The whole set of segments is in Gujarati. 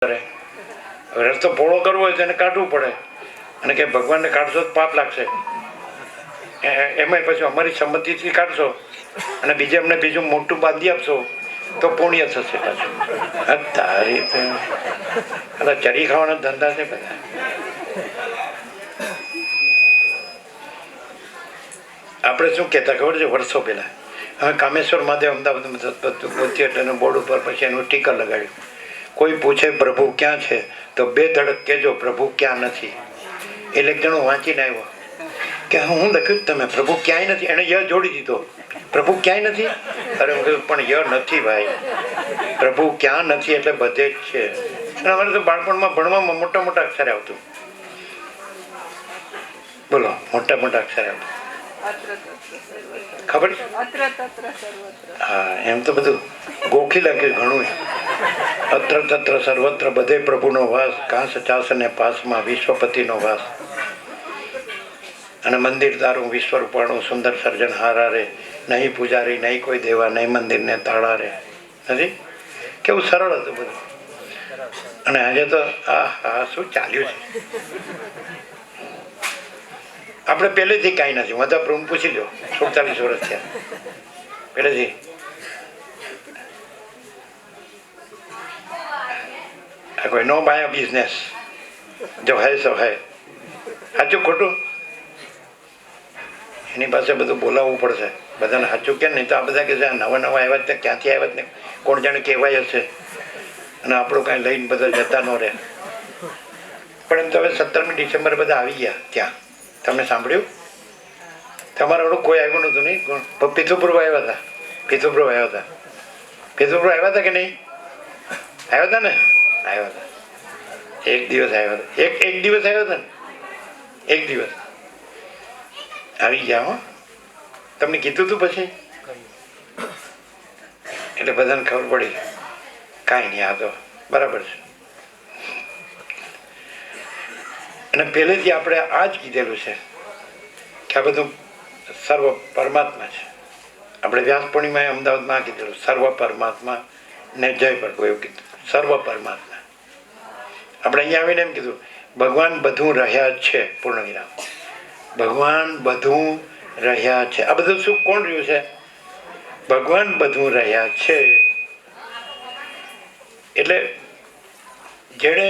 કરે. રસ્તો પહોળો કરવો હોય તો એને કાઢવું પડે, અને કે ભગવાનને કાઢશો તો પાપ લાગશે, એમાંય પછી અમારી સંમતિથી કાઢશો અને બીજે અમને બીજું મોટું બાંધી આપશો તો પુણ્ય થશે પાછું. તારી ચરી ખાવાના ધંધા છે બધા. આપણે શું કહેતા ખબર છે, વર્ષો પહેલા હવે કામેશ્વર મહાદેવ અમદાવાદમાં બોર્ડ ઉપર પછી એનું સ્ટીકર લગાડ્યું, કોઈ પૂછે પ્રભુ ક્યાં છે તો બે ધડક કહેજો પ્રભુ ક્યાં નથી. એટલે એક જણો વાંચીને આવ્યો કે હું લખ્યું તમે પ્રભુ ક્યાંય નથી, એને ય જોડી દીધો, પ્રભુ ક્યાંય નથી. અરે હું કહ્યું પણ ય નથી ભાઈ, પ્રભુ ક્યાં નથી એટલે બધે જ છે. અને અમારે તો બાળપણમાં ભણવામાં મોટા મોટા અક્ષરે આવતું, બોલો મોટા મોટા અક્ષરે આવતું, ખબર? હા, એમ તો બધું ગોખી લખ્યું ઘણું. અત્ર તત્ર સર્વત્ર બધે પ્રભુનો વાસ, ઘાસ ચાસ અને પાસમાં વિશ્વપતિનો વાસ. અને મંદિર તારું વિશ્વ રૂપાણું સુંદર સર્જન હારા રે, નહીં પૂજારી નહીં કોઈ દેવા, નહીં મંદિરને તાળા રે. નથી કેવું સરળ હતું બધું. અને આજે તો હા શું ચાલ્યું છે. આપણે પહેલેથી કાંઈ નથી. હું તો પ્રભુ પૂછી લો, 47 વર્ષ થયા પહેલેથી. કોઈ નો બાય બિઝનેસ જો હે સો હે. સાચું ખોટું એની પાસે બધું બોલાવવું પડશે બધાને. સાચું કે નહીં તો આ બધા કે નવા નવા આવ્યા જ ક્યાંથી આવ્યા જ ને કોણ જાણે કહેવાય હશે, અને આપણું કાંઈ લઈને બધા જતા ન રહે. પણ એમ તો હવે 17મી ડિસેમ્બર બધા આવી ગયા ત્યાં. તમે સાંભળ્યું? તમારા ઓળું કોઈ આવ્યું નહોતું નહીં? પિથુપ્રભુ આવ્યા હતા. પિથુપ્રભુ આવ્યા હતા. પિથુપ્રભુ આવ્યા હતા કે નહીં? આવ્યા હતા ને? આવ્યા હતા. એક દિવસ આવ્યા હતા. એક દિવસ આવ્યા હતા ને? એક દિવસ આવી ગયા. હો, તમને કીધું તું પછી એટલે બધાને ખબર પડી કાંઈ નહીં, આ તો બરાબર છે. અને પહેલેથી આપણે આ જ કીધેલું છે કે આ બધું સર્વ પરમાત્મા છે. આપણે વ્યાસ પૂર્ણિમાએ અમદાવાદમાં કીધેલું સર્વ પરમાત્મા ને જય પ્રભુ, એવું કીધું સર્વ પરમાત્મા. આપણે અહીંયા આવીને એમ કીધું ભગવાન બધું રહ્યા છે, પૂર્ણ વિરામ. ભગવાન બધું રહ્યા છે. આ બધું શું કોણ રહ્યું છે? ભગવાન બધું રહ્યા છે. એટલે જેણે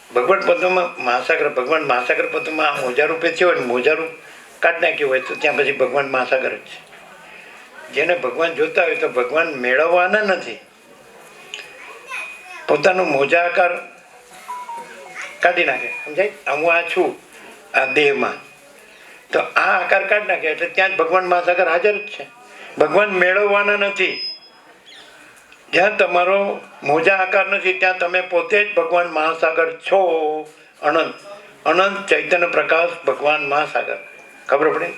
ભગવાન પદમાં મહાસાગર, ભગવાન મહાસાગર પદમાં આ મોજારૂ પેચ્યો હોય ને મોજારૂ કાઢી નાખ્યું હોય તો ત્યાં પછી ભગવાન મહાસાગર જ છે. જેને ભગવાન જોતા હોય તો ભગવાન મેળવવાના નથી, પોતાનો મોજા આકાર કાઢી નાખે. સમજાય? હું આ છું આ દેહમાં, તો આ આકાર કાઢી નાખે એટલે ત્યાં જ ભગવાન મહાસાગર હાજર જ છે. ભગવાન મેળવવાના નથી. જ્યાં તમારો મોજા આકાર નથી ત્યાં તમે પોતે જ ભગવાન મહાસાગર છો. અનંત અનંત ચૈતન્ય પ્રકાશ ભગવાન મહાસાગર. ખબર પડે?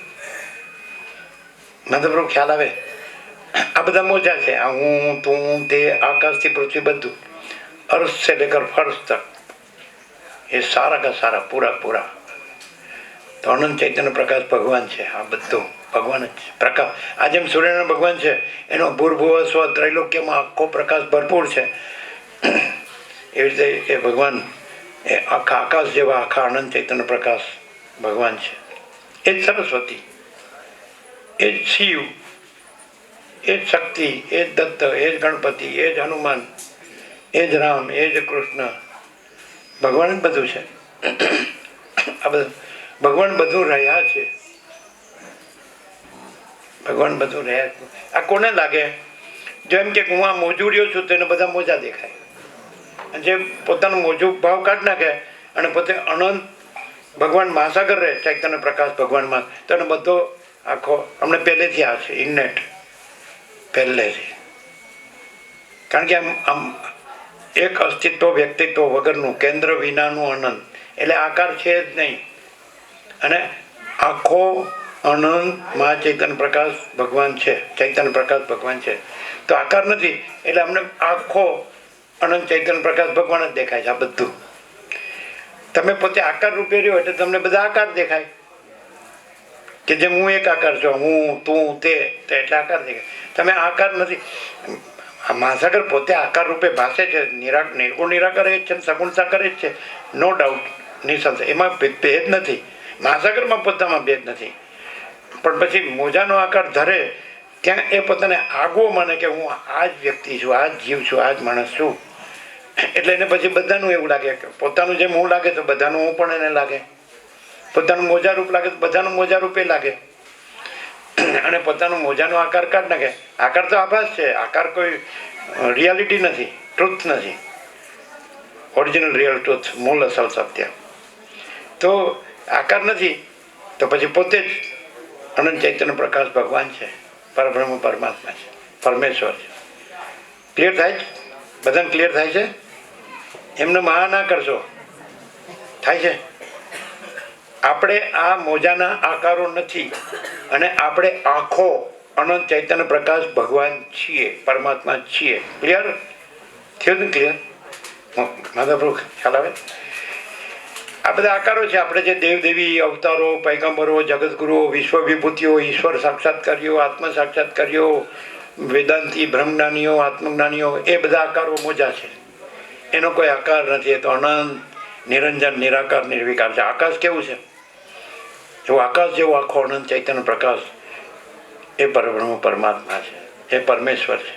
મતલબ ખ્યાલ આવે? આ બધા મોજા છે. આ હું, તું, તે, આકાશથી પૃથ્વી બધું, અર્થ સે લેકર ફર્શ તક, એ સારા કા સારા પૂરા પૂરા. તો અનંત ચૈતન્ય પ્રકાશ ભગવાન છે. આ બધું ભગવાન જ છે. પ્રકાશ આ જેમ સૂર્યનારાયણ ભગવાન છે, એનો ભૂર્ભુવ સ્વ ત્રૈલોક્યમાં આખો પ્રકાશ ભરપૂર છે. એવી રીતે એ ભગવાન એ આખા આકાશ જેવા આખા અનંત ચૈતન્ય પ્રકાશ ભગવાન છે. એ જ સરસ્વતી, એ જ શિવ, એ જ શક્તિ, એ જ દત્ત, એ જ ગણપતિ, એ જ હનુમાન, એ જ રામ, એ જ કૃષ્ણ. ભગવાન જ બધું છે. આ બધું ભગવાન બધું રહ્યા છે. ભગવાન બધું રહ્યા છે. આ કોને લાગે? જેમ કે હું આ મોજું છું તેને બધા મોજા દેખાય, અને જે પોતાનું મોજું ભાવ કાઢી નાખે અને પોતે અનંત ભગવાન મહાસાગર રહે, ચૈતન્ય પ્રકાશ ભગવાનમાં, તો એને બધો આખો અમને પહેલેથી આ છે ઇન્નેટ, પહેલેથી. કારણ કે આમ એક અસ્તિત્વ વ્યક્તિત્વ વગરનું કેન્દ્ર વિનાનું અનંત એટલે આકાર છે જ નહીં. અને આખો અનંત મહા ચૈતન્ય પ્રકાશ ભગવાન છે, ચૈતન્ય પ્રકાશ ભગવાન છે. તો આકાર નથી એટલે અમને આખો અનંત ચૈતન્ય પ્રકાશ ભગવાન જ દેખાય છે. આ બધું તમે પોતે આકાર રૂપે રહ્યો એટલે તમને બધા આકાર દેખાય. કે જેમ હું એક આકાર છું, હું, તું, તે એટલે આકાર દેખાય. તમે આકાર નથી. આ મહાસાગર પોતે આકાર રૂપે ભાસે છે. નિર્ગુણ નિરાકાર એ જ છે, સગુણ સાકાર એ જ છે, નો ડાઉટ, નિસંદેહ. એમાં ભેદ નથી, મહાસાગરમાં પોતામાં ભેદ નથી. પણ પછી મોજાનો આકાર ધરે ત્યાં એ પોતાને આગવો માને કે હું આ જ વ્યક્તિ છું, આ જ જીવ છું, આ જ માણસ છું. એટલે એને પછી બધાનું એવું લાગે કે પોતાનું જેમ હું લાગે તો બધાનું હું પણ એને લાગે, પોતાનું મોજા રૂપ લાગે તો બધાનું મોજા રૂપે લાગે. અને પોતાનો મોજાનો આકાર કાઢ નાખે. આકાર તો આભાસ છે, આકાર કોઈ રિયાલિટી નથી, ટ્રુથ નથી, ઓરિજિનલ રિયલ ટ્રુથ, મૂળ અસલ સત્ય. તો આકાર નથી તો પછી પોતે જ અનંત ચૈતન્ય પ્રકાશ ભગવાન છે, પરબ્રહ્મ પરમાત્મા છે, પરમેશ્વર છે. ક્લિયર થાય છે? બધાને ક્લિયર થાય છે? એમને મહા ના કરશો, થાય છે? આપણે આ મોજાના આકારો નથી અને આપણે આખો અનંત ચૈતન્ય પ્રકાશ ભગવાન છીએ, પરમાત્મા છીએ. ક્લિયર થયું ને? ક્લિયર? માધવપ્રભુ ખ્યાલ આવે? આ બધા આકારો છે. આપણે જે દેવદેવી અવતારો, પૈગંબરો, જગતગુરુઓ, વિશ્વ વિભૂતિઓ, ઈશ્વર સાક્ષાત્કારીઓ, આત્મ સાક્ષાત્કારીઓ, વેદાંતી, બ્રહ્મજ્ઞાનીઓ, આત્મજ્ઞાનીઓ, એ બધા આકારો મોજા છે. એનો કોઈ આકાર નથી. એ તો અનંત નિરંજન નિરાકાર નિર્વિકાર છે. આકાશ કેવું છે? એવો આકાશ જેવો આખો અનંત ચૈતન્ય પ્રકાશ એ પરબ્રહ્મ પરમાત્મા છે, એ પરમેશ્વર છે.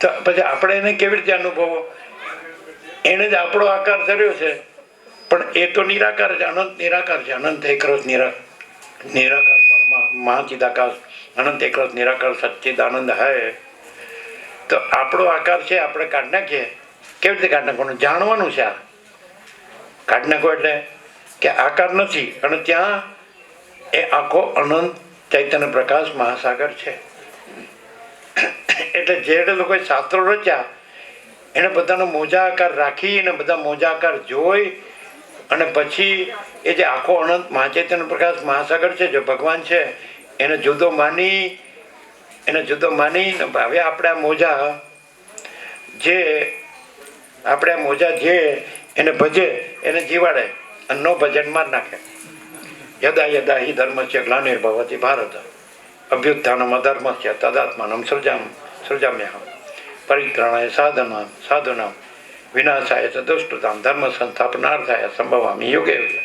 તો પછી આપણે એને કેવી રીતે અનુભવો? એને જ આપણો આકાર ધર્યો છે, પણ એ તો નિરાકાર છે, અનંત નિરાકાર છે. અનંત એકરસ નિરાકાર મહાચિદાકાશ, અનંત એકરસ નિરાકાર સચ્ચિદાનંદ હૈ. તો આપણો આકાર છે, આપણે કાઢી નાખીએ. કેવી રીતે કાઢી નાખવાનું? જાણવાનું છે. આ કાઢી નાખો એટલે કે આકાર નથી અને ત્યાં એ આખો અનંત ચૈતન્ય પ્રકાશ મહાસાગર છે. એટલે જે લોકોએ શાસ્ત્રો રચ્યા એને બધાનો મોજા આકાર રાખી અને બધા મોજા આકાર જોઈ અને પછી એ જે આખો અનંત મહાચૈતન્ય પ્રકાશ મહાસાગર છે, જો ભગવાન છે, એને જુદો માની હવે આપણે આ મોજા જે એને ભજે એને જીવાડે અને નો ભજન માર નાખે. યદા યદા હિ ધર્મસ્ય ગ્લાનિર્ભવતિ ભારત અભ્યુત્થાનમ અધર્મસ્ય તદાત્માનમ સૃજામ્યહમ પરિત્રાણાય સાધુનામ વિનાશાય ચ દુષ્ટતામ ધર્મ સંસ્થાપનાર્થાય સંભવામિ યુગે યુગે.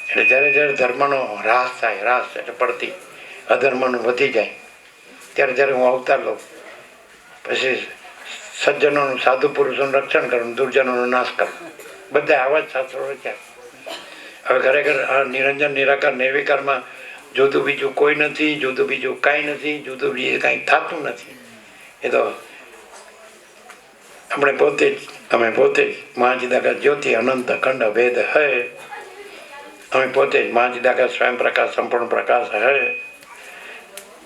એટલે જ્યારે ધર્મનો હ્રાસ થાય, હ્રાસ એટલે પડતી, અધર્મનું વધી જાય, ત્યારે હું અવતાર લઉં. પછી સજ્જનોનું, સાધુ પુરુષોનું રક્ષણ કરવું, દુર્જનોનો નાશ કરવો. બધા આવા જ શાસ્ત્રો રચ્યા. હવે ખરેખર આ નિરંજન નિરાકાર નિર્વિકારમાં જુદું બીજું કોઈ નથી, જુદું બીજું કાંઈ નથી, જુદું બીજું કાંઈ થતું નથી. એ તો અમે પોતે જ મહાચિદાકાશ જ્યોતિ અનંત અખંડ ભેદ હૈ. અમે પોતે જ મહાચિદાકાશ સ્વયં પ્રકાશ સંપૂર્ણ પ્રકાશ હૈ.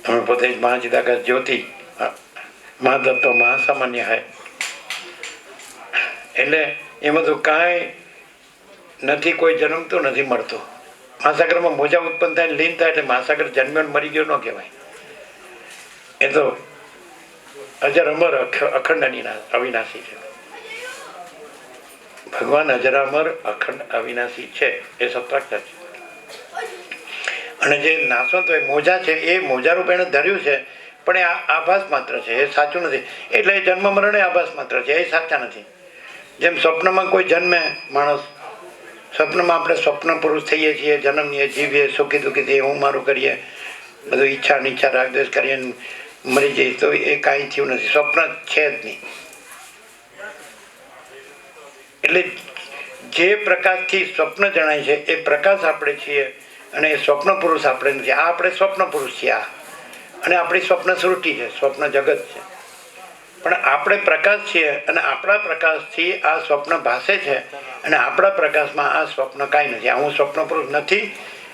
અમે પોતે જ મહાચિદાકાશ જ્યોતિ મહાતત્વ મહાસામાન્ય હૈ. એટલે એમાં તો કાંઈ નથી, કોઈ જન્મતો નથી, મળતો. મહાસાગરમાં મોજા ઉત્પન્ન થાય, લીન થાય એટલે મહાસાગર જન્મ્યો મરી ગયો ન કહેવાય. એ તો અજર અમર અખંડ અવિનાશી છે. ભગવાન અજર અમર અખંડ અવિનાશી છે, એ સત્યાક્ષર છે. અને જે નાશવંત હોય મોજા છે, એ મોજા રૂપ એને ધર્યું છે, પણ એ આભાસ માત્ર છે, એ સાચું નથી. એટલે એ જન્મ મરણ એ આભાસ માત્ર છે, એ સાચા નથી. જેમ સ્વપ્નમાં કોઈ જન્મે માણસ, સ્વપ્નમાં આપણે સ્વપ્ન પુરુષ થઈએ છીએ, જન્મીએ, જીવીએ, સુખી દુઃખી થઈએ, હું મારું કરીએ, બધું ઈચ્છા નીચ્છા રાગદ્વેષ કરીએ મરી જઈએ, તો એ કાંઈ થયું નથી. સ્વપ્ન છે જ નહીં. એટલે જે પ્રકાશથી સ્વપ્ન જણાય છે એ પ્રકાશ આપણે છીએ અને એ સ્વપ્ન પુરુષ આપણે નથી. આ આપણે સ્વપ્ન પુરુષ છીએ. અને આપણી સ્વપ્ન સૃષ્ટિ છે, સ્વપ્ન જગત છે. પણ આપણે પ્રકાશ છીએ અને આપણા પ્રકાશથી આ સ્વપ્ન ભાસે છે અને આપણા પ્રકાશમાં આ સ્વપ્ન કાંઈ નથી. આ હું સ્વપ્ન પુરુષ નથી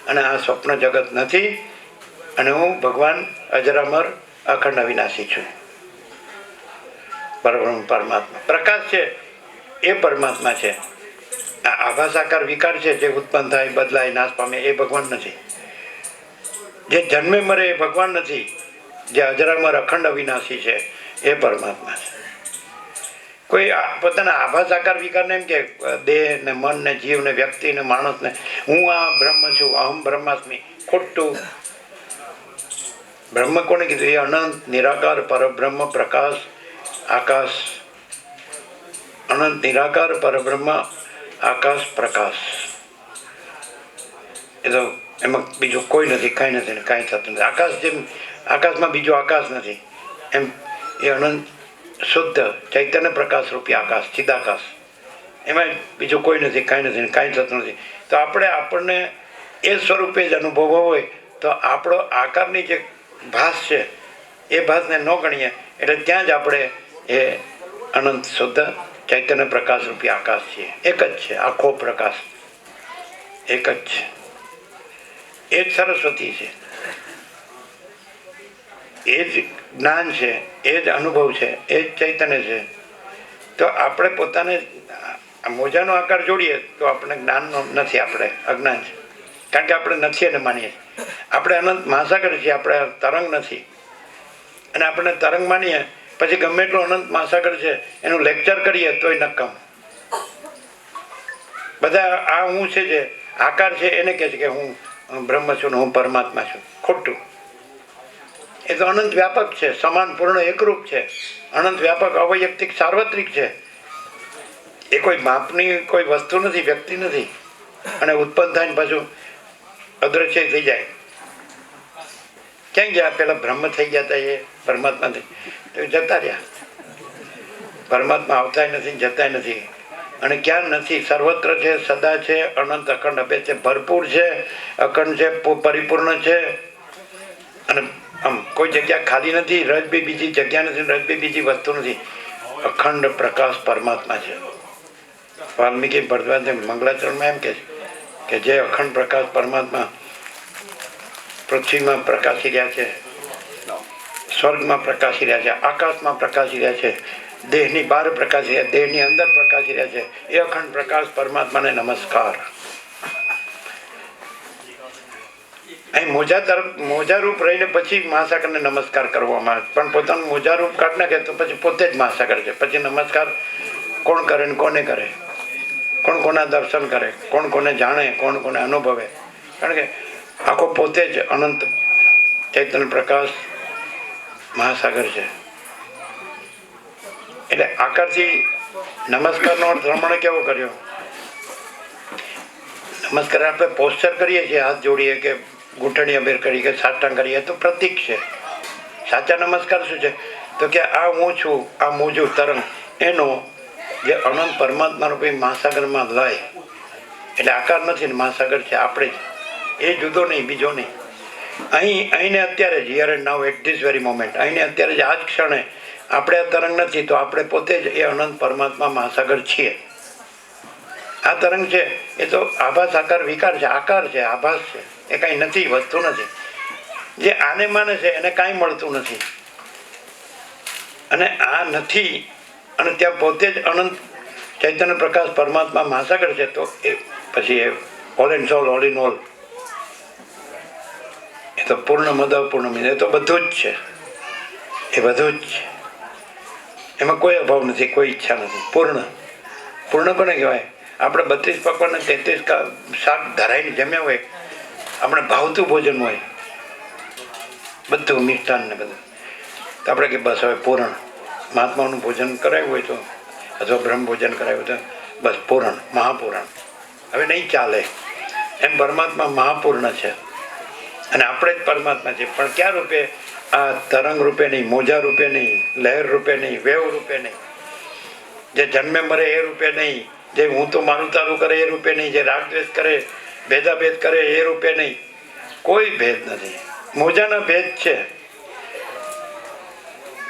અને આ સ્વપ્ન જગત નથી અને હું ભગવાન અજરામર અખંડ અવિનાશી છું. પરબ્રહ્મ પરમાત્મા પ્રકાશ છે, એ પરમાત્મા છે. આ આભાસ આકાર વિકાર છે, જે ઉત્પન્ન થાય, બદલાય, નાશ પામે, એ ભગવાન નથી. જે જન્મે મરે એ ભગવાન નથી. જે અજરામર અખંડ અવિનાશી છે એ પરમાત્મા છે. કોઈ પોતાના આભાસ આકાર વિકારને એમ કે દેહ ને મન ને જીવ ને વ્યક્તિ ને માણસ ને હું આ બ્રહ્મ છું, અહમ બ્રહ્માસ્મિ, ખોટું. બ્રહ્મ કોને કીધું? એ અનંત નિરાકાર પરબ્રહ્મ પ્રકાશ આકાશ. અનંત નિરાકાર પરબ્રહ્મ આકાશ પ્રકાશ. એ તો એમાં બીજું કોઈ નથી, કાંઈ નથી, કાંઈ થતું નથી. આકાશ જેમ આકાશમાં બીજો આકાશ નથી એમ એ અનંત શુદ્ધ ચૈતન્ય પ્રકાશ રૂપી આકાશ, ચિદાકાશ. એમાં બીજું કોઈ નથી, કાંઈ નથી, કાંઈ થતું નથી. તો આપણને એ સ્વરૂપે જ અનુભવ હોય તો આપણો આકારની જે ભાસ છે એ ભાસને ન ગણીએ એટલે ત્યાં જ આપણે એ અનંત શુદ્ધ ચૈતન્ય પ્રકાશ રૂપી આકાશ છીએ. એક જ છે આખો પ્રકાશ, એક જ છે. એ જ સરસ્વતી છે, એ જ જ્ઞાન છે, એ જ અનુભવ છે, એ જ ચૈતન્ય છે. તો આપણે પોતાને મોજાનો આકાર જોડીએ તો આપણે જ્ઞાનનો નથી, આપણે અજ્ઞાન છે. કારણ કે આપણે નથી એને માનીએ. આપણે અનંત મહાસાગર છીએ, આપણે તરંગ નથી. અને આપણે તરંગ માનીએ પછી ગમે એટલું અનંત મહાસાગર છે એનું લેક્ચર કરીએ તોય નકામ. બધા આ હું છે જે આકાર છે એને કહે છે કે હું બ્રહ્મ છું ને હું પરમાત્મા છું. ખોટું. એ તો અનંત વ્યાપક છે, સમાન પૂર્ણ એકરૂપ છે, અનંત વ્યાપક અવૈયક્તિક સાર્વત્રિક છે. એ કોઈ માપની કોઈ વસ્તુ નથી, વ્યક્તિ નથી. અને ઉત્પન્ન થાય ને પાછું અદ્રશ્ય થઈ જાય. ક્યાં ગયા? પેલા બ્રહ્મ થઈ ગયા હતા, એ પરમાત્મા થઈ તો જતા રહ્યા. પરમાત્મા આવતા નથી, જતા નથી. અને ક્યાં નથી? સર્વત્ર છે, સદા છે, અનંત અખંડ અભેદ છે, ભરપૂર છે, અખંડ છે, પરિપૂર્ણ છે. અને આમ કોઈ જગ્યા ખાલી નથી, રજ બી બીજી જગ્યા નથી, રજ બી બીજી વસ્તુ નથી. અખંડ પ્રકાશ પરમાત્મા છે. વાલ્મીકી ભરદ્વાજ મંગલાચરણમાં એમ કે જે અખંડ પ્રકાશ પરમાત્મા પૃથ્વીમાં પ્રકાશી રહ્યા છે, સ્વર્ગમાં પ્રકાશી રહ્યા છે, આકાશમાં પ્રકાશી રહ્યા છે, દેહની બહાર પ્રકાશી રહ્યા, દેહની અંદર પ્રકાશી રહ્યા છે, એ અખંડ પ્રકાશ પરમાત્માને નમસ્કાર. અહીં મોજારૂપ રહીને પછી મહાસાગરને નમસ્કાર કરવામાં આવે. પણ પોતાનું મોજારૂપ કાઢી નાખે તો પછી પોતે જ મહાસાગર છે. પછી નમસ્કાર કોણ કરે ને કોને કરે? કોણ કોના દર્શન કરે? કોણ કોને જાણે? કોણ કોને અનુભવે? કારણ કે આખો પોતે જ અનંત ચૈતન્ય પ્રકાશ મહાસાગર છે. એટલે આકારથી નમસ્કારનો અર્થ રમણે કેવો કર્યો? નમસ્કાર આપણે પોસ્ચર કરીએ છીએ, હાથ જોડીએ કે ઘૂંટણી અભેર કરીએ કે સાષ્ટાંગ કરીએ તો પ્રતીક છે. સાચા નમસ્કાર શું છે? તો કે આ હું છું, આ મોજું તરંગ, એનો જે અનંત પરમાત્મા રૂપી મહાસાગરમાં લય. એટલે આકાર નથી ને મહાસાગર છે આપણે જ. એ જુદો નહીં, બીજો નહીં. અહીંને અત્યારે જ, here and now, at this very moment, અહીંને અત્યારે જ, આ જ ક્ષણે આપણે આ તરંગ નથી તો આપણે પોતે જ એ અનંત પરમાત્મા મહાસાગર છીએ. આ તરંગ છે એ તો આભાસ આકાર વિકાર છે, આકાર છે, આભાસ છે. એ કાંઈ નથી, વસ્તુ નથી. જે આને માને છે એને કાંઈ મળતું નથી. અને આ નથી અને ત્યાં પોતે જ અનંત ચૈતન્ય પ્રકાશ પરમાત્મા મહાસાગર છે. તો એ પછી એ all and soul, all in all, એ તો પૂર્ણ મદ પૂર્ણ મિદ, એ તો બધું જ છે. એ બધું જ છે. એમાં કોઈ અભાવ નથી, કોઈ ઈચ્છા નથી. પૂર્ણ. પૂર્ણ કોને કહેવાય? આપણે 32 પકવાન ને 33 શાક ધરાઈને જમ્યા હોય, આપણે ભાવતું ભોજન હોય, બધું મિષ્ટાન ને બધું, તો આપણે કે બસ હવે પૂર્ણ. મહાત્માનું ભોજન કરાયું હોય તો, અથવા બ્રહ્મ ભોજન કરાયું તો બસ પૂર્ણ, મહાપૂર્ણ, હવે નહીં ચાલે. એમ પરમાત્મા મહાપૂર્ણ છે અને આપણે જ પરમાત્મા છે. પણ ક્યાં રૂપે? આ તરંગ રૂપે નહીં, મોજા રૂપે નહીં, લહેર રૂપે નહીં, વેવ રૂપે નહીં, જે જન્મે મરે એ રૂપે નહીં, જે હું તો મારું તારું કરે એ રૂપે નહીં, જે રાગદ્વેષ કરે, ભેદાભેદ કરે એ રૂપે નહીં. કોઈ ભેદ નથી. મોજાના ભેદ છે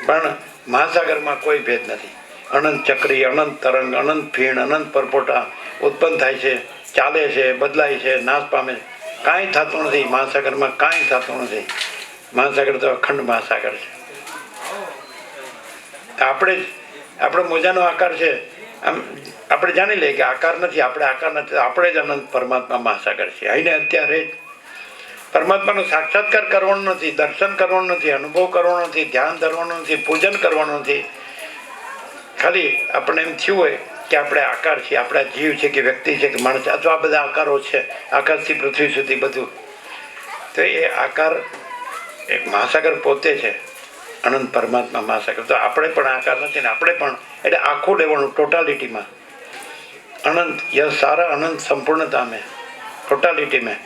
પણ મહાસાગરમાં કોઈ ભેદ નથી. અનંત ચક્રી, અનંત તરંગ, અનંત ફીણ, અનંત પરપોટા ઉત્પન્ન થાય છે, ચાલે છે, બદલાય છે, નાશ પામે છે. કાંઈ થતું નથી મહાસાગરમાં, કાંઈ થતું નથી. મહાસાગર તો અખંડ મહાસાગર છે. આપણો મોજાનો આકાર છે. આમ આપણે જાણી લઈએ કે આકાર નથી, આપણે આકાર નથી, આપણે જ અનંત પરમાત્મા મહાસાગર છીએ. અહીંને અત્યારે પરમાત્માનો સાક્ષાત્કાર કરવાનો નથી, દર્શન કરવાનું નથી, અનુભવ કરવાનો નથી, ધ્યાન ધરવાનું નથી, પૂજન કરવાનું નથી. ખાલી આપણે એમ થયું હોય કે આપણે આકાર છીએ, આપણા જીવ છે કે વ્યક્તિ છે કે માણસ, અથવા આ બધા આકારો છે, આકાશથી પૃથ્વી સુધી બધું. તો એ આકાર એક મહાસાગર પોતે છે, અનંત પરમાત્મા મહાસાગર. તો આપણે પણ આકાર નથી ને આપણે પણ, એટલે આખું લેવાનું ટોટાલિટીમાં. અનંત યહ સારા અનંત સંપૂર્ણતા મેં, ટોટાલિટી મેં.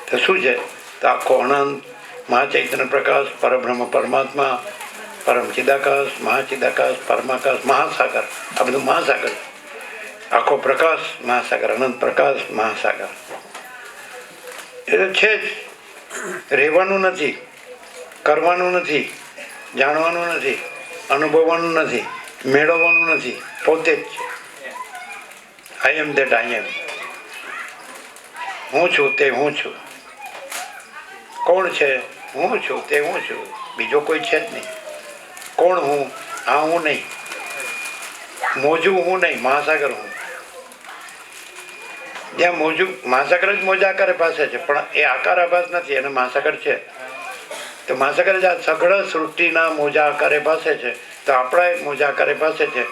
તો શું છે? તો આખો અનંત મહાચૈતન્ય પ્રકાશ, પરબ્રહ્મ પરમાત્મા, પરમ ચિદાકાશ, મહાચિદાકાશ, પરમાકાશ, મહાસાગર. આ બધું મહાસાગર. આખો પ્રકાશ મહાસાગર, અનંત પ્રકાશ મહાસાગર. એ તો છે જ. રહેવાનું નથી, કરવાનું નથી, જાણવાનું નથી, અનુભવવાનું નથી, મેળવવાનું નથી, પોતે જ છે. આઈ એમ ધેટ આઈ એમ. હું છું તે હું છું. કોણ છે? હું છું તે હું છું, બીજો કોઈ છે જ નહીં. કોણ હું? આ હું નહીં. મોજું હું નહીં, મહાસાગર હું. જ્યાં મોજું, મહાસાગર જ મોજા આકારે પાસે છે, પણ એ આકાર આભાસ નથી, એને મહાસાગર છે. તો મહાસાગર જ આ સઘળ સૃષ્ટિના મોજા આકારે પાસે છે, તો આપણા મોજા આકારે પાસે છે.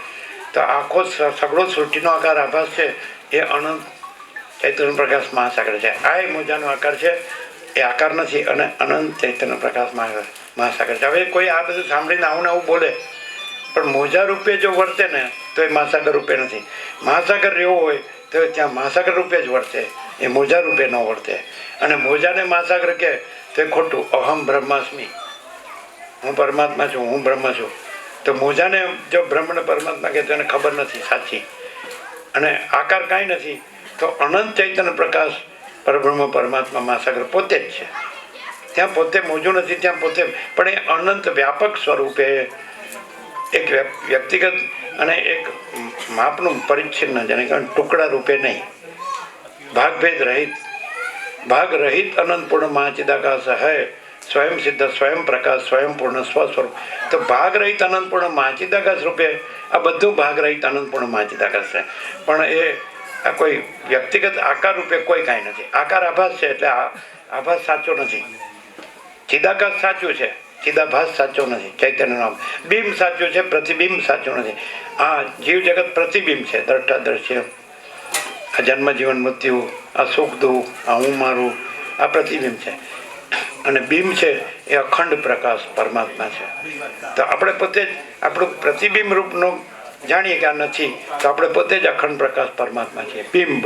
તો આખો સઘળો સૃષ્ટિનો આકાર આભાસ છે, એ અનંત ચૈતન્ય પ્રકાશ મહાસાગર છે. આ મોજાનો આકાર છે, એ આકાર નથી, અને અનંત ચૈતન્ય પ્રકાશ મહાસાગર છે. હવે કોઈ આ બધું સાંભળીને આવું ને આવું બોલે, પણ મોજા રૂપે જો વર્તે ને તો એ મહાસાગર રૂપે નથી. મહાસાગર રહેવો હોય તો ત્યાં મહાસાગર રૂપે જ વર્તે, એ મોજા રૂપે ન વર્તે. અને મોજાને મહાસાગર કહે તો એ ખોટું. અહમ બ્રહ્માસ્મિ, હું પરમાત્મા છું, હું બ્રહ્મ છું. તો મોજાને જો બ્રહ્મને પરમાત્મા કહે તો એને ખબર નથી સાચી. અને આકાર કાંઈ નથી. તો અનંત ચૈતન્ય પ્રકાશ પરબ્રહ્મ પરમાત્મા મહાસાગર પોતે જ છે. ત્યાં પોતે મોજું નથી, ત્યાં પોતે, પણ એ અનંત વ્યાપક સ્વરૂપે એક વ્યક્તિગત અને એક માપનું પરિચ્છિન્ન, જેને કહેવાય ટુકડા રૂપે નહીં, ભાગભેદ રહિત, ભાગ રહિત અનંત પૂર્ણ મહાચિદાકાશ હૈ, સ્વયં સિદ્ધ, સ્વયં પ્રકાશ, સ્વયં પૂર્ણ સ્વસ્વરૂપ. તો ભાગ રહિત અનંત પૂર્ણ મહાચિદાકાશ રૂપે આ બધું ભાગ રહિત અનંત પૂર્ણ મહાચિદાકાશ છે. પણ એ આ કોઈ વ્યક્તિગત આકાર રૂપે કોઈ કાંઈ નથી. આકાર આભાસ છે, એટલે આભાસ સાચો નથી. ચિદાકાશ સાચું છે, ચિદાભાસ સાચો નથી. ચૈતન્ય નામ બિંબ સાચું છે, પ્રતિબિંબ સાચું નથી. આ જીવ જગત પ્રતિબિંબ છે, દ્રષ્ટા દ્રશ્ય. આ જન્મ જીવન મૃત્યુ, આ સુખ દુઃખ, આ હું મારું, આ પ્રતિબિંબ છે. અને બિંબ છે એ અખંડ પ્રકાશ પરમાત્મા છે. તો આપણે પોતે જ આપણું પ્રતિબિંબ રૂપનો જાણીએ કે આ નથી, તો આપણે પોતે જ અખંડ પ્રકાશ પરમાત્મા છીએ. બિંબ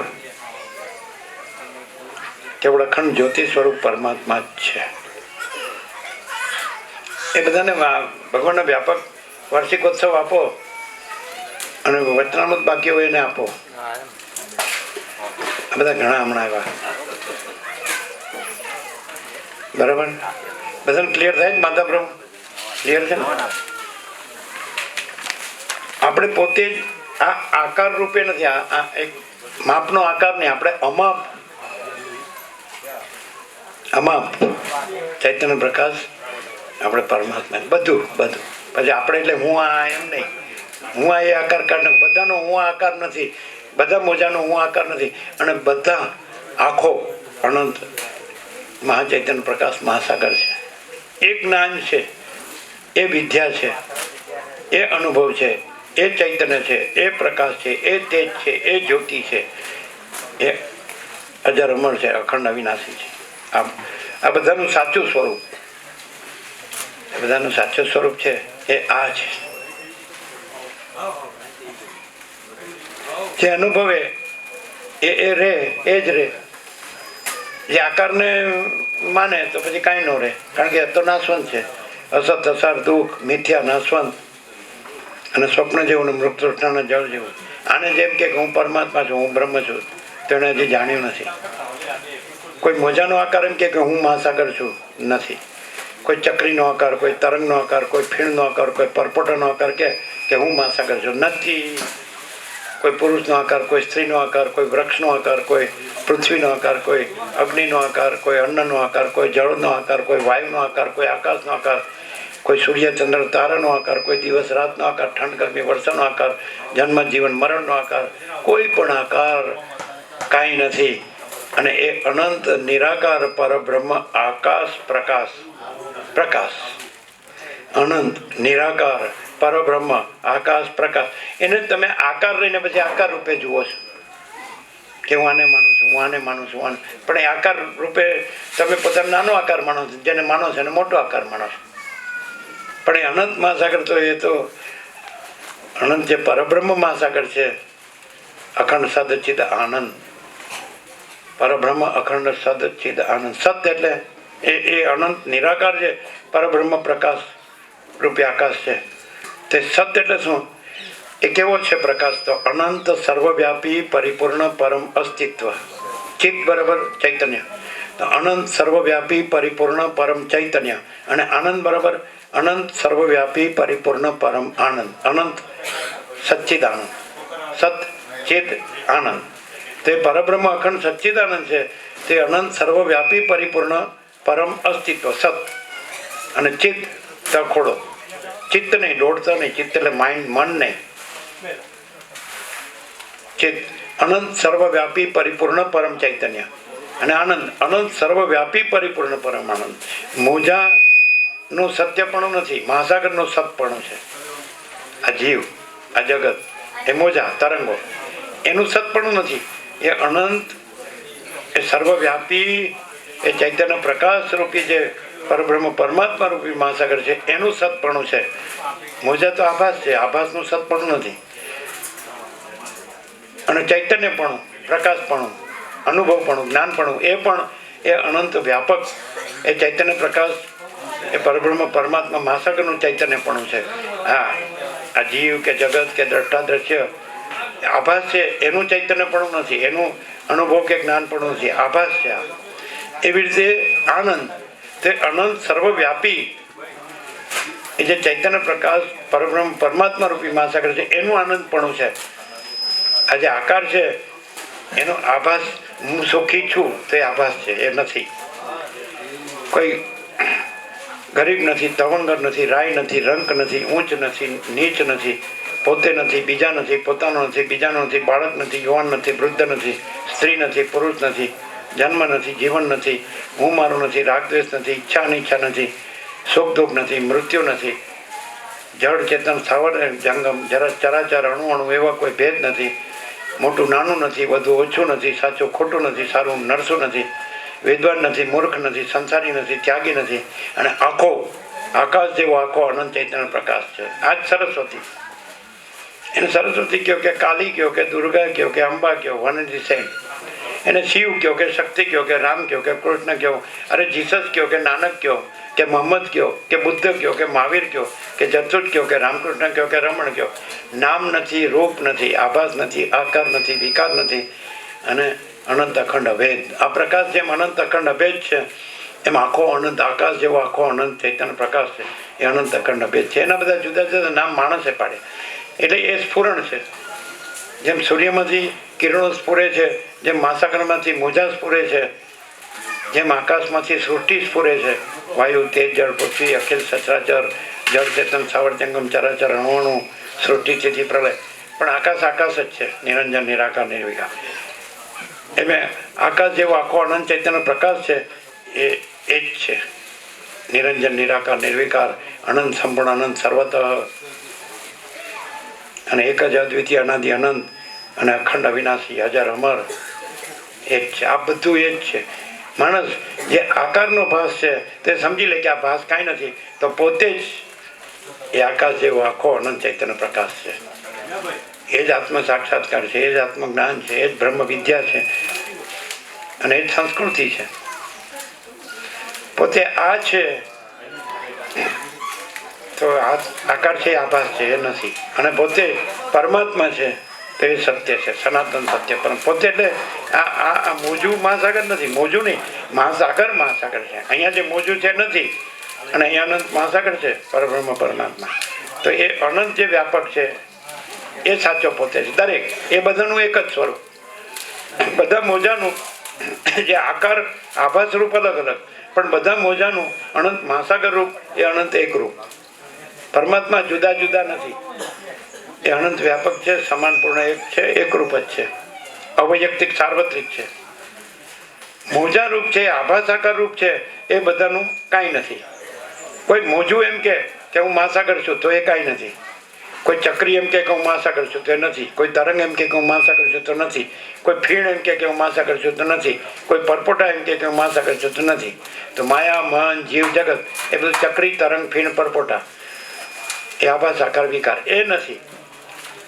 કેવળ અખંડ જ્યોતિ સ્વરૂપ પરમાત્મા જ છે. એ બધાને ભગવાનના વ્યાપક વાર્ષિકોત્સવ આપો, અને વચનામૃત બાકી હોય એને આપો. આ બધા ઘણા હમણાં આવ્યા. બરાબર, બધાને ક્લિયર થાય જ? માતા પ્રભુ ક્લિયર છે ને? આપણે પોતે જ આ આકાર રૂપે નથી, આ એક માપનો આકાર નહીં. આપણે અમાપ ચૈતન્ય પ્રકાશ, આપણે પરમાત્મા, બધું બધું. પછી આપણે એટલે હું આ એમ નહીં, હું આ એ આકાર કાઢ નાખ. બધાનો હું આકાર નથી, બધા મોજાનો હું આકાર નથી. અને બધા આખો અનંત મહાચૈતન્ય પ્રકાશ મહાસાગર છે. એ જ્ઞાન છે, એ વિદ્યા છે, એ અનુભવ છે, એ ચૈતન્ય છે, એ પ્રકાશ છે, એ તેજ છે, એ જ્યોતિ છે, એ અજર અમર છે, અખંડ અવિનાશી છે. આ બધાનું સાચું સ્વરૂપ, બધાનું સાચું સ્વરૂપ છે એ આ છે. જે અનુભવે એ રે, એ જ રે. જે આકારને માને તો પછી કાંઈ ન રહે, કારણ કે તો નાશવંત છે. અસત, અસાર, દુઃખ, મિથ્યા, નાશવંત, અને સ્વપ્ન જેવું ને મૃત તૃષ્ણાના જળ જેવું. આને જેમ કે હું પરમાત્મા છું, હું બ્રહ્મ છું, તેણે હજી જાણ્યું નથી. કોઈ મોજાનો આકાર એમ કે હું મહાસાગર છું, નથી. કોઈ ચક્રીનો આકાર, કોઈ તરંગનો આકાર, કોઈ ફીણનો આકાર, કોઈ પરપોટાનો આકાર કે હું મહાસાગર છું, નથી. કોઈ પુરુષનો આકાર, કોઈ સ્ત્રીનો આકાર, કોઈ વૃક્ષનો આકાર, કોઈ પૃથ્વીનો આકાર, કોઈ અગ્નિનો આકાર, કોઈ અન્નનો આકાર, કોઈ જળનો આકાર, કોઈ વાયુનો આકાર, કોઈ આકાશનો આકાર, કોઈ સૂર્ય ચંદ્ર તારાનો આકાર, કોઈ દિવસ રાતનો આકાર, ઠંડ ગરમી વર્ષાનો આકાર, જન્મ જીવન મરણનો આકાર, કોઈ પણ આકાર કાંઈ નથી. અને એ અનંત નિરાકાર પરબ્રહ્મ આકાશ પ્રકાશ, પ્રકાશ અનંત નિરાકાર પરબ્રહ્મ આકાશ પ્રકાશ, એને તમે આકાર લઈને પછી આકાર રૂપે જુઓ છો કે હું આને માનું છું. છું, હું આને માનું છું, આને. પણ એ આકાર રૂપે તમે પોતાનો નાનો આકાર માનો છો, જેને માનો છો એને મોટો આકાર માનો છો. પણ એ અનંત મહાસાગર તો એ તો અનંત જે પરબ્રહ્મ મહાસાગર છે, અખંડ સદચિદ આનંદ, પરબ્રહ્મ અખંડ સદચિદ આનંદ. સત એટલે એ અનંત નિરાકાર છે, પરબ્રહ્મ પ્રકાશ રૂપી આકાશ છે. તે સત એટલે શું? એ કેવો છે પ્રકાશ? તો અનંત સર્વવ્યાપી પરિપૂર્ણ પરમ અસ્તિત્વ. ચિત્ત બરાબર ચૈતન્ય, તો અનંત સર્વવ્યાપી પરિપૂર્ણ પરમ ચૈતન્ય. અને આનંદ બરાબર અનંત સર્વવ્યાપી પરિપૂર્ણ પરમ આનંદ. અનંત સચ્ચિદાનંદ, સત ચિદ આનંદ. તે પરબ્રહ્મ અખંડ સચ્ચિદાનંદ છે. તે અનંત સર્વવ્યાપી પરિપૂર્ણ પરમ અસ્તિત્વ સત. અને ચિત્ત તખોડો, ચિત્ત નહીં, દોડતો નહીં. ચિત્ત એટલે માઇન્ડ, મન નહીં. ચિત્ત અનંત સર્વવ્યાપી પરિપૂર્ણ પરમ ચૈતન્ય. અને આનંદ અનંત સર્વવ્યાપી પરિપૂર્ણ પરમ આનંદ. મોજાનું સત્યપણું નથી, મહાસાગરનું સતપણું છે. આ જીવ, આ જગત, એ મોજા તરંગો, એનું સતપણું નથી. એ અનંત, એ સર્વવ્યાપી, એ ચૈતન્ય પ્રકાશ રૂપી જે પરબ્રહ્મ પરમાત્મા રૂપી મહાસાગર છે, એનું સતપણું છે. મોજા તો આભાસ છે, આભાસનું સતપણું નથી. અને ચૈતન્યપણું, પ્રકાશપણું, અનુભવપણું, જ્ઞાનપણું, એ પણ એ અનંત વ્યાપક, એ ચૈતન્ય પ્રકાશ, એ પરબ્રહ્મ પરમાત્મા મહાસાગરનું ચૈતન્યપણું છે. આ જીવ કે જગત કે દ્રષ્ટા દ્રશ્ય આભાસ છે, એનું ચૈતન્યપણું નથી, એનું અનુભવ કે જ્ઞાનપણું નથી, આભાસ છે. એવી રીતે આનંદ, તે અનંત સર્વવ્યાપી, એ જે ચૈતન્ય પ્રકાશ પરબ્રહ્મ પરમાત્મા રૂપી મહાસાગર છે, એનું આનંદપણું છે. આ જે આકાર છે એનો આભાસ, હું સુખી છું તો એ આભાસ છે, એ નથી. કોઈ ગરીબ નથી, તવંગર નથી, રાય નથી, રંક નથી, ઊંચ નથી, નીચ નથી, પોતે નથી, બીજા નથી, પોતાનો નથી, બીજાનો નથી, બાળક નથી, યુવાન નથી, વૃદ્ધ નથી, સ્ત્રી નથી, પુરુષ નથી, જન્મ નથી, જીવન નથી, હું મારું નથી, રાગદ્વેષ નથી, ઈચ્છા અનિચ્છા નથી, સુખ દુઃખ નથી, મૃત્યુ નથી, જળ ચેતન સ્થાવર જંગમ ચરાચર અણુ અણુ એવા કોઈ ભેદ નથી, મોટું નાનું નથી, વધુ ઓછું નથી, સાચું ખોટું નથી, સારું નરસું નથી, વિદ્વાન નથી, મૂર્ખ નથી, સંસારી નથી, ત્યાગી નથી. અને આખો આકાશ જેવો આખો અનંત ચૈતન્ય પ્રકાશ છે. આ જ સરસ્વતી. એને સરસ્વતી કહો કે કાલી કહો કે દુર્ગા કહો કે અંબા કહો, વન ઇઝ ધ સેમ. એને શિવ કહો કે શક્તિ કહો કે રામ કહો કે કૃષ્ણ કહો, અરે જીસસ કહો કે નાનક કહો કે મોહમ્મદ કહો કે બુદ્ધ કહો કે મહાવીર કહો કે જતુટ કહો કે રામકૃષ્ણ કહો કે રમણ કહો. નામ નથી, રૂપ નથી, આભાસ નથી, આકાર નથી, વિકાર નથી, અને અનંત અખંડ અભેદ. આ પ્રકાશ જેમ અનંત અખંડ અભેદ છે, એમ આખો અનંત આકાશ જેવો આખો અનંત ચૈતન્ય પ્રકાશ છે, એ અનંત અખંડ અભેદ છે. એના બધા જુદા જુદા નામ માણસે પાડે. એટલે એ સ્ફુરણ છે. જેમ સૂર્યમાંથી કિરણો સ્ફુરે છે, જેમ મહાસાગરમાંથી મોજા સ્ફુરે છે, જેમ આકાશમાંથી સૃષ્ટિ સ્ફુરે છે, વાયુ, તેજ, જળ, પૃથ્વી, અખિલ સચરાચર, જળ ચેતન સ્થાવર જંગમ ચરાચર અણુઅણુ, સૃષ્ટિ સ્થિતિ પ્રલય. પણ આકાશ આકાશ જ છે, નિરંજન નિરાકાર નિર્વિકાર. એમાં આકાશ જેવો આખો અનંત ચૈતન્ય પ્રકાશ છે, એ જ છે નિરંજન નિરાકાર નિર્વિકાર, અનંત સંપૂર્ણ, અનંત સર્વતઃ, અને એક જ અદ્વિતીય અનાદિ અનંત, અને અખંડ અવિનાશી અજર અમર. એ જ છે, આ બધું એ જ છે. માણસ જે આકારનો ભાસ છે તે સમજી લે કે આ ભાસ કાંઈ નથી, તો પોતે જ એ આકાશ જેવો આખો અનંત ચૈતન્ય પ્રકાશ છે. એ જ આત્મ સાક્ષાત્કાર છે, એ જ આત્મજ્ઞાન છે, એ જ બ્રહ્મ વિદ્યા છે, અને એ જ સંસ્કૃતિ છે. પોતે આ છે તો આકાર છે, આભાસ છે, એ નથી. અને પોતે પરમાત્મા છે તો એ સત્ય છે, સનાતન સત્ય. પણ પોતે એટલે આ મોજું મહાસાગર નથી, મોજું નહીં, મહાસાગર છે. અહીંયા જે મોજું છે નથી, અને અહીંયા અનંત મહાસાગર છે, પરબ્રહ્મ પરમાત્મા. તો એ અનંત જે વ્યાપક છે એ સાચો પોતે છે. દરેક એ બધાનું એક જ સ્વરૂપ. બધા મોજાનું જે આકાર આભાસ રૂપ અલગ અલગ, પણ બધા મોજાનું અનંત મહાસાગર રૂપ એ અનંત એક રૂપ. પરમાત્મા જુદા જુદા નથી, એ અનંત વ્યાપક છે, સમાનપૂર્ણ એક છે, એક રૂપ જ છે, અવૈયક્તિક સાર્વત્રિક છે. મોજા રૂપ છે, આભાસ આકાર રૂપ છે, એ બધાનું કાંઈ નથી. કોઈ મોજું એમ કે હું મહાસાગર છું તો એ કાંઈ નથી. કોઈ ચક્રી એમ કે હું મહાસાગર છું તો નથી, કોઈ તરંગ એમ કે હું મહાસાગર છું તો નથી, કોઈ ફીણ એમ કે હું મહાસાગર છું તો નથી, કોઈ પરપોટા એમ કે હું મહાસાગર છું તો નથી. તો માયા, મન, જીવ, જગત એ બધું ચક્રી, તરંગ, ફીણ, પરપોટા એ આભાસ, આકાર, વિકાર એ નથી.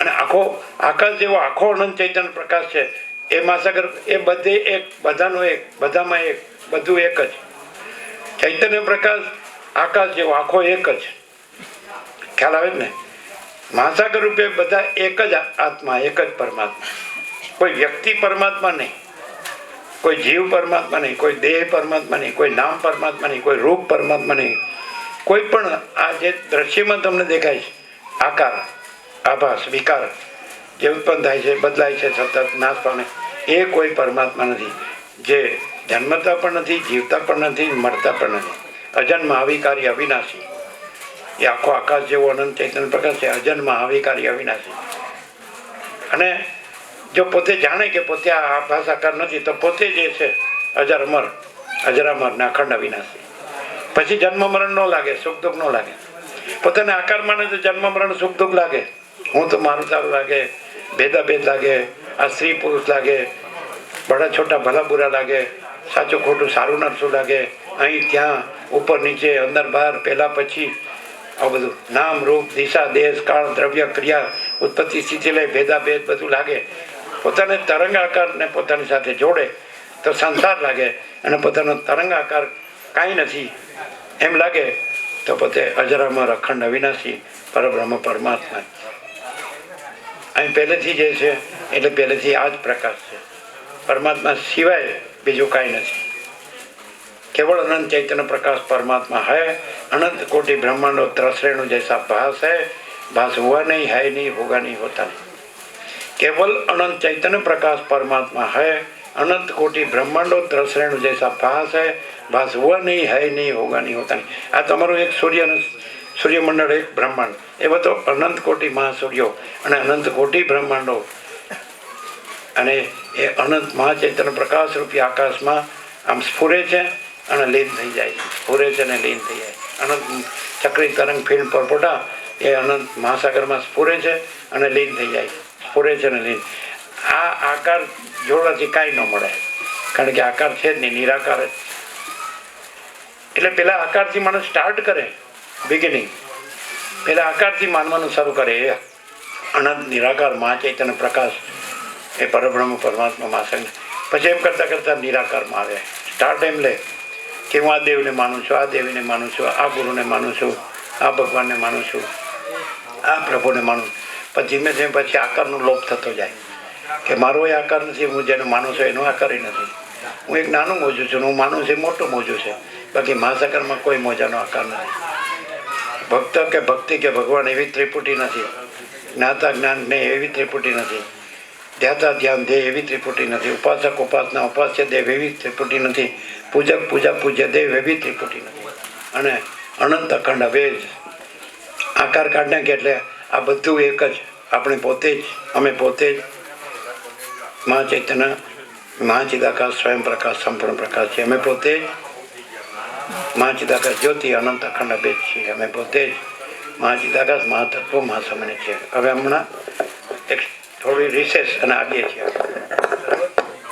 અને આખો આકાશ જેવો આખો અનંત ચૈતન્ય પ્રકાશ છે એ મહાસાગર, એ બધે એક, બધાનો એક, બધામાં એક, બધું એક જ ચૈતન્ય પ્રકાશ. આકાશ જેવો આખો એક જ, ખ્યાલ આવે ને? મહાસાગર રૂપે બધા એક જ આત્મા, એક જ પરમાત્મા. કોઈ વ્યક્તિ પરમાત્મા નહીં, કોઈ જીવ પરમાત્મા નહીં, કોઈ દેહ પરમાત્મા નહીં, કોઈ નામ પરમાત્મા નહીં, કોઈ રૂપ પરમાત્મા નહીં. કોઈ પણ આ જે દ્રશ્યમાં તમને દેખાય છે આકાર, આભાસ, વિકાર જે ઉત્પન્ન થાય છે, બદલાય છે, સતત નાશ પામે, એ કોઈ પરમાત્મા નથી. જે જન્મતા પણ નથી, જીવતા પણ નથી, મરતા પણ નથી. અજન્મ, અવિકારી, અવિનાશી. એ આખો આકાશ જેવો અનંત ચૈતન્ય પ્રકાશ છે, અજન્મ, અવિકારી, અવિનાશી. અને જો પોતે જાણે કે પોતે આ આભાસ આકાર નથી તો પોતે જે છે અજરમર, અજરામર ને અખંડ અવિનાશી. પછી જન્મ મરણ ન લાગે, સુખ દુઃખ ન લાગે. પોતાને આકાર માને તો જન્મ મરણ સુખ દુઃખ લાગે. હું તો મારું તારું લાગે, ભેદાભેદ લાગે, આ સ્ત્રી પુરુષ લાગે, બડા છોટા ભલા બુરા લાગે, સાચું ખોટું સારું નરસું લાગે, અહીં ત્યાં, ઉપર નીચે, અંદર બહાર, પહેલા પછી, આ બધું નામ, રૂપ, દિશા, દેશ, કાળ, દ્રવ્ય, ક્રિયા, ઉત્પત્તિ, સ્થિતિ લઈ ભેદાભેદ બધું લાગે. પોતાને તરંગ આકારને પોતાની સાથે જોડે તો સંસાર લાગે, અને પોતાનો તરંગ આકાર કાંઈ નથી એમ લાગે તો પોતે અજરામર, અખંડ, અવિનાશી પરબ્રહ્મ પરમાત્મા. અહીં પહેલેથી જે છે એટલે પહેલેથી આ જ પ્રકાશ છે. પરમાત્મા સિવાય બીજું કાંઈ નથી. केवल अनंत चैतन्य प्रकाश परमात्मा है. अनंत कोटि ब्रह्मांडो त्रसरेणु जैसा भास है. भास हुआ नहीं, है नहीं, होगा नहीं, होता नहीं. केवल अनंत चैतन्य प्रकाश परमात्मा है. अनंत कोटि ब्रह्मांडो त्रसरेणु जैसा भास है. भास हुआ नहीं, है नहीं, होगा नहीं, होता नहीं. आ तमारो एक सूर्यमंडल, एक ब्रह्मांड, ए बधो अनंत कोटि महासूर्यो અને અનંત કોટી બ્રહ્માંડો અને એ અનંત મહાચૈતન્ય પ્રકાશ રૂપી આકાશમાં આમ સ્ફુરે છે અને લીન થઈ જાય છે, સ્ફુરે છે અને લીન થઈ જાય. અનંત ચક્રી, તરંગ, ફીણ, પરપોટા એ અનંત મહાસાગરમાં સ્ફુરે છે અને લીન થઈ જાય છે, સ્ફુરે છે અને લીન. આ આકાર જોડવાથી કાંઈ ન મળે, કારણ કે આકાર છે જ નહીં, નિરાકાર જ. એટલે પેલા આકારથી માણસ સ્ટાર્ટ કરે, બિગિનિંગ પેલા આકારથી માનવાનું શરૂ કરે. એ અનંત નિરાકાર મહાચૈતન્ય પ્રકાશ એ પરબ્રહ્મ પરમાત્મા મહાસંગ. પછી એમ કરતાં કરતાં નિરાકારમાં આવે. સ્ટાર્ટ એમ લે કે હું આ દેવને માનું છું, આ દેવીને માનું છું, આ ગુરુને માનું છું, આ ભગવાનને માનું છું, આ પ્રભુને માનું. પણ ધીમે ધીમે પછી આકારનો લોપ થતો જાય કે મારો એ આકાર નથી, હું જેને માનું છું એનો આકાર નથી. હું એક નાનું મોજું છું, હું માનું છું મોટું મોજું છે, બાકી મહાસાગરમાં કોઈ મોજાનો આકાર નથી. ભક્ત કે ભક્તિ કે ભગવાન એવી ત્રિપુટી નથી. જ્ઞાતા જ્ઞાન જ્ઞેય એવી ત્રિપુટી નથી. ધ્યાતા ધ્યાન ધ્યેય એવી ત્રિપુટી નથી. ઉપાસક ઉપાસના ઉપાસ્ય દેવ એવી ત્રિપુટી નથી. પૂજક પૂજા પૂજ્ય દેવ એવી ત્રિપુટી નથી. અને અનંત અખંડ અવેજ આકાર કાઢને કે એટલે આ બધું એક જ. આપણે પોતે જ, અમે પોતે જ મહાચૈતન્ય મહાચિદાકાશ સ્વયં પ્રકાશ સંપૂર્ણ પ્રકાશ છે. અમે પોતે જ મહાચિદાકાશ જ્યોતિ અનંત અખંડ અભેદ છીએ. અમે પોતે જ મહાચિદાકાશ મહાતત્વ મહાસમય છીએ. હવે હમણાં એક થોડી રિસેસ અને આવીએ છીએ.